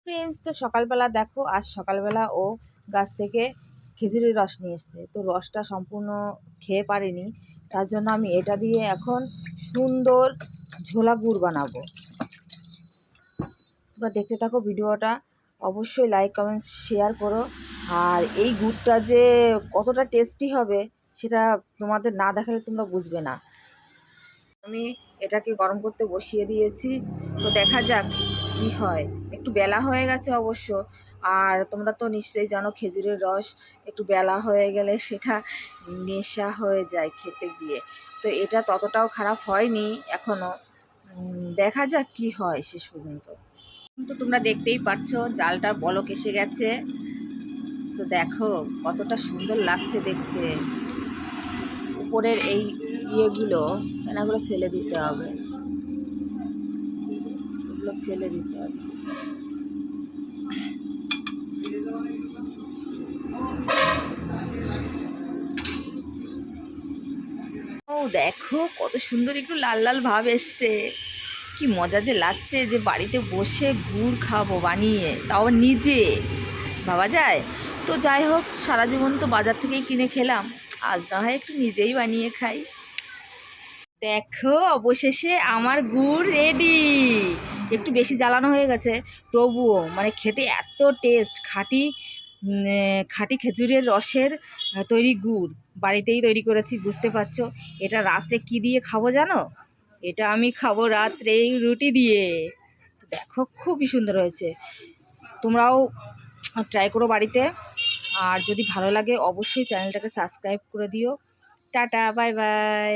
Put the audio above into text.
Prince তো সকালবেলা দেখো, আজ সকালবেলা ও গাছ থেকে খেজুরের রস নিয়ে এসছে। তো রসটা সম্পূর্ণ খেয়ে পারিনি, তার জন্য আমি এটা দিয়ে এখন সুন্দর ঝোলা গুড় বানাবো। তোমরা দেখতে থাকো ভিডিওটা, অবশ্যই লাইক কমেন্ট শেয়ার করো। আর এই গুড়টা যে কতটা টেস্টি হবে সেটা তোমাদের না দেখালে তোমরা বুঝবে না। আমি এটাকে গরম করতে বসিয়ে দিয়েছি, তো দেখা যাক কি হয়। একটু বেলা হয়ে গেছে অবশ্য। আর তোমরা তো নিশ্চয়ই জানো খেজুরের রস একটু বেলা হয়ে গেলে সেটা নেশা হয়ে যায় খেতে গিয়ে। তো এটা ততটাও খারাপ হয়নি এখনও, দেখা যাক কি হয় শেষ পর্যন্ত। কিন্তু তোমরা দেখতেই পাচ্ছো জালটার বলক এসে গেছে। তো দেখো কতটা সুন্দর লাগছে দেখতে। উপরের এই ইয়েগুলো ফেনাগুলো ফেলে দিতে হবে, এগুলো ফেলে দিতে হবে। ও দেখো কত সুন্দর একটু লাল লাল ভাব এসছে। কি মজা যে লাগছে যে বাড়িতে বসে গুড় খাবো বানিয়ে, তাও নিজে। ভাবা যায়? তো যাই হোক, সারা জীবন তো বাজার থেকেই কিনে খেলাম, আজ না হয় একটু নিজেই বানিয়ে খাই। দেখো অবশেষে আমার গুড় রেডি। একটু বেশি জ্বালানো হয়ে গেছে, তবুও মানে খেতে এত টেস্ট। খাঁটি খেজুরের রসের তৈরি গুড় বাড়িতেই তৈরি করেছি, বুঝতে পারছো। এটা রাত্রে কি দিয়ে খাবো জানো? এটা আমি খাবো রাত্রে রুটি দিয়ে। দেখো খুবই সুন্দর হয়েছে, তোমরাও ট্রাই করো বাড়িতে। আর যদি ভালো লাগে অবশ্যই চ্যানেলটাকে সাবস্ক্রাইব করে দিও। Tata, bye bye.